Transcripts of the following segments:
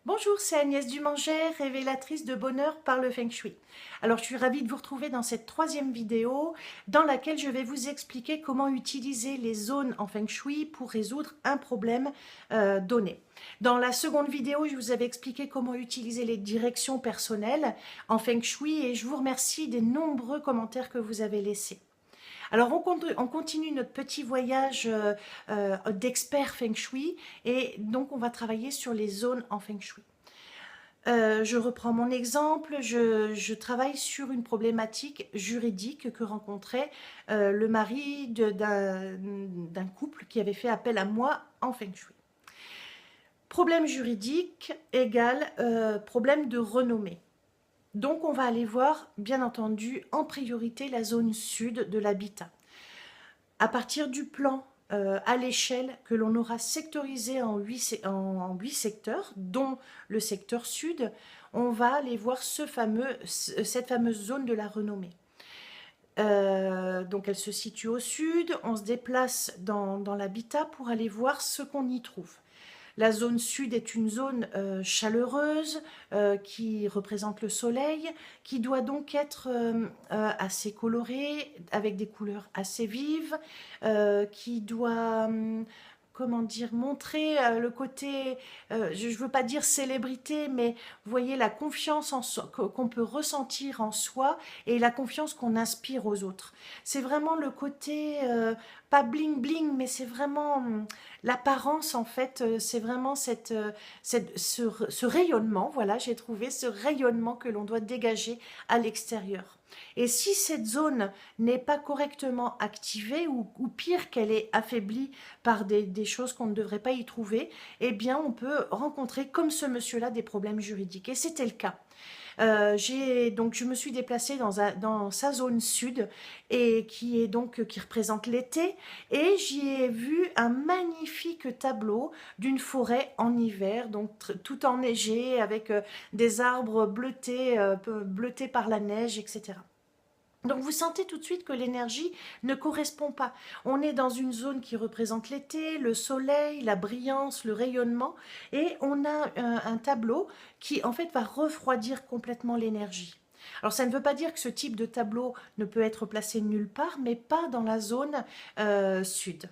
Bonjour, c'est Agnès Dumangère, révélatrice de bonheur par le Feng Shui. Alors, je suis ravie de vous retrouver dans cette troisième vidéo dans laquelle je vais vous expliquer comment utiliser les zones en Feng Shui pour résoudre un problème donné. Dans la seconde vidéo, je vous avais expliqué comment utiliser les directions personnelles en Feng Shui et je vous remercie des nombreux commentaires que vous avez laissés. Alors, on continue notre petit voyage d'expert Feng Shui et donc on va travailler sur les zones en Feng Shui. Je reprends mon exemple, je travaille sur une problématique juridique que rencontrait le mari d'un couple qui avait fait appel à moi en Feng Shui. Problème juridique égale problème de renommée. Donc on va aller voir, bien entendu, en priorité la zone sud de l'habitat. À partir du plan à l'échelle que l'on aura sectorisé en 8 secteurs, dont le secteur sud, on va aller voir cette fameuse zone de la renommée. Donc elle se situe au sud, on se déplace dans l'habitat pour aller voir ce qu'on y trouve. La zone sud est une zone chaleureuse qui représente le soleil, qui doit donc être assez colorée, avec des couleurs assez vives, qui doit, comment dire, montrer le côté, je ne veux pas dire célébrité, mais vous voyez la confiance qu'on peut ressentir en soi et la confiance qu'on inspire aux autres. C'est vraiment le côté, pas bling bling, mais c'est vraiment l'apparence en fait, c'est vraiment ce rayonnement, voilà, j'ai trouvé ce rayonnement que l'on doit dégager à l'extérieur. Et si cette zone n'est pas correctement activée, ou pire qu'elle est affaiblie par des choses qu'on ne devrait pas y trouver, eh bien on peut rencontrer, comme ce monsieur-là, des problèmes juridiques. Et c'était le cas. Donc je me suis déplacée dans sa zone sud et qui représente l'été, et j'y ai vu un magnifique tableau d'une forêt en hiver, donc tout enneigé avec des arbres bleutés par la neige, etc. Donc vous sentez tout de suite que l'énergie ne correspond pas. On est dans une zone qui représente l'été, le soleil, la brillance, le rayonnement, et on a un tableau qui en fait va refroidir complètement l'énergie. Alors ça ne veut pas dire que ce type de tableau ne peut être placé nulle part, mais pas dans la zone sud.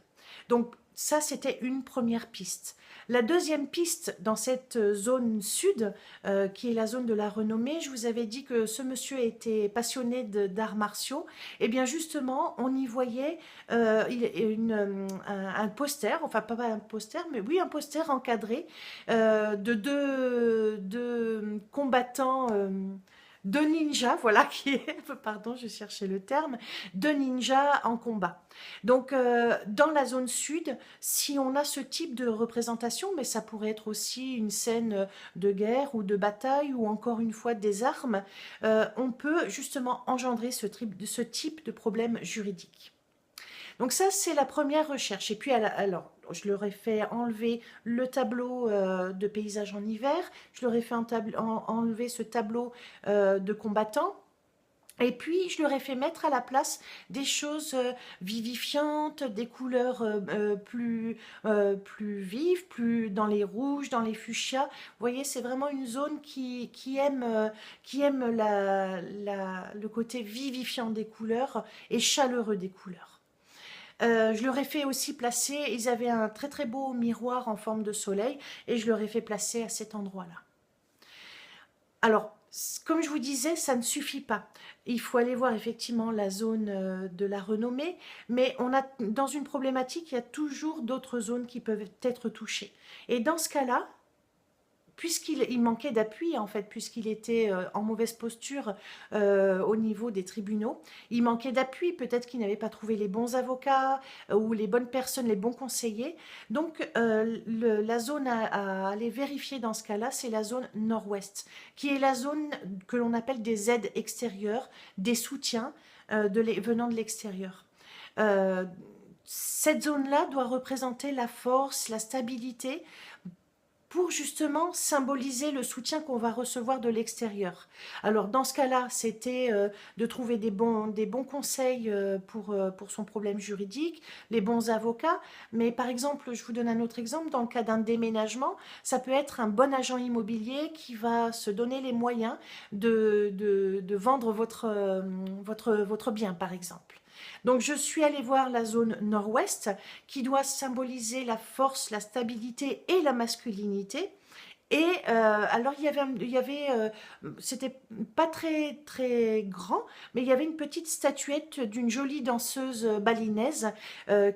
Donc ça, c'était une première piste. La deuxième piste dans cette zone sud, qui est la zone de la renommée, je vous avais dit que ce monsieur était passionné d'arts martiaux. Et bien justement, on y voyait un poster, enfin pas un poster, mais oui un poster encadré de deux combattants. Deux ninjas, voilà, pardon, je cherchais le terme, deux ninjas en combat. Donc, dans la zone sud, si on a ce type de représentation, mais ça pourrait être aussi une scène de guerre ou de bataille, ou encore une fois des armes, on peut justement engendrer ce type de problème juridique. Donc ça, c'est la première recherche. Et puis, alors, je leur ai fait enlever le tableau de paysage en hiver, je leur ai fait enlever ce tableau de combattants. Et puis, je leur ai fait mettre à la place des choses vivifiantes, des couleurs plus vives, plus dans les rouges, dans les fuchsias. Vous voyez, c'est vraiment une zone qui aime le côté vivifiant des couleurs et chaleureux des couleurs. Je leur ai fait aussi placer, ils avaient un très très beau miroir en forme de soleil, et je leur ai fait placer à cet endroit-là. Alors, comme je vous disais, ça ne suffit pas. Il faut aller voir effectivement la zone de la renommée, mais dans une problématique, il y a toujours d'autres zones qui peuvent être touchées. Et dans ce cas-là, puisqu'il manquait d'appui, en fait, puisqu'il était en mauvaise posture au niveau des tribunaux, il manquait d'appui, peut-être qu'il n'avait pas trouvé les bons avocats ou les bonnes personnes, les bons conseillers. Donc la zone à aller vérifier dans ce cas-là, c'est la zone nord-ouest, qui est la zone que l'on appelle des aides extérieures, des soutiens venant de l'extérieur. Cette zone-là doit représenter la force, la stabilité, pour justement symboliser le soutien qu'on va recevoir de l'extérieur. Alors dans ce cas-là, c'était de trouver des bons conseils pour son problème juridique, les bons avocats, mais par exemple, je vous donne un autre exemple, dans le cas d'un déménagement, ça peut être un bon agent immobilier qui va se donner les moyens de vendre votre bien, par exemple. Donc je suis allée voir la zone nord-ouest qui doit symboliser la force, la stabilité et la masculinité. Et alors c'était pas très grand, mais il y avait une petite statuette d'une jolie danseuse balinaise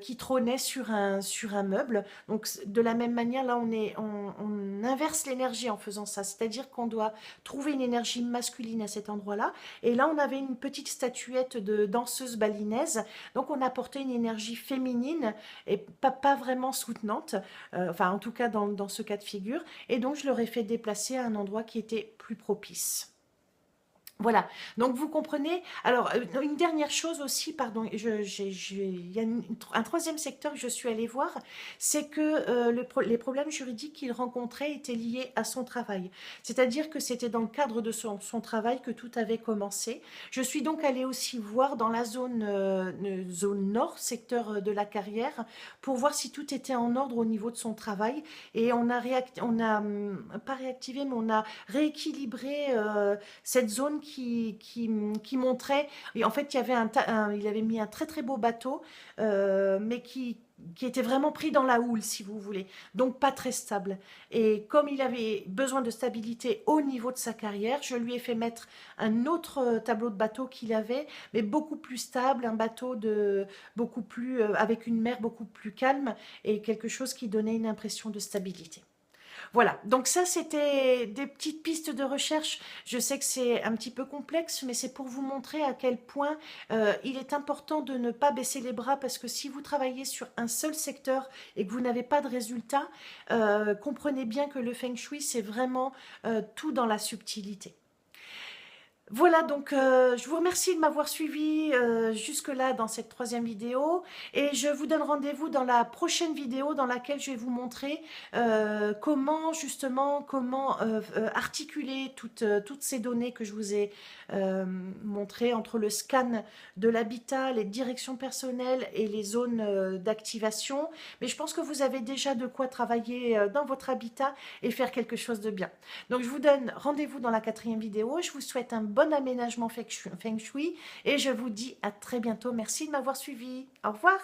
qui trônait sur un meuble. Donc de la même manière, là on inverse l'énergie en faisant ça, c'est-à-dire qu'on doit trouver une énergie masculine à cet endroit-là. Et là on avait une petite statuette de danseuse balinaise, donc on apportait une énergie féminine et pas vraiment soutenante, enfin en tout cas dans ce cas de figure. Et donc, je leur ai fait déplacer à un endroit qui était plus propice. Voilà, donc vous comprenez. Alors, une dernière chose aussi, pardon, il y a un troisième secteur que je suis allée voir, c'est que les problèmes juridiques qu'il rencontrait étaient liés à son travail. C'est-à-dire que c'était dans le cadre de son travail que tout avait commencé. Je suis donc allée aussi voir dans la zone nord, secteur de la carrière, pour voir si tout était en ordre au niveau de son travail. Et pas réactivé, mais on a rééquilibré cette zone qui montrait, et en fait il avait mis un très très beau bateau, mais qui était vraiment pris dans la houle, si vous voulez, donc pas très stable. Et comme il avait besoin de stabilité au niveau de sa carrière, je lui ai fait mettre un autre tableau de bateau qu'il avait, mais beaucoup plus stable, un bateau beaucoup plus avec une mer beaucoup plus calme et quelque chose qui donnait une impression de stabilité. Voilà, donc ça c'était des petites pistes de recherche. Je sais que c'est un petit peu complexe, mais c'est pour vous montrer à quel point il est important de ne pas baisser les bras, parce que si vous travaillez sur un seul secteur et que vous n'avez pas de résultat, comprenez bien que le Feng Shui, c'est vraiment tout dans la subtilité. Voilà, donc je vous remercie de m'avoir suivi jusque-là dans cette troisième vidéo, et je vous donne rendez-vous dans la prochaine vidéo dans laquelle je vais vous montrer comment articuler toutes ces données que je vous ai montrées entre le scan de l'habitat, les directions personnelles et les zones d'activation. Mais je pense que vous avez déjà de quoi travailler dans votre habitat et faire quelque chose de bien. Donc je vous donne rendez-vous dans la quatrième vidéo. Je vous souhaite un bon aménagement Feng Shui et je vous dis à très bientôt. Merci de m'avoir suivi. Au revoir.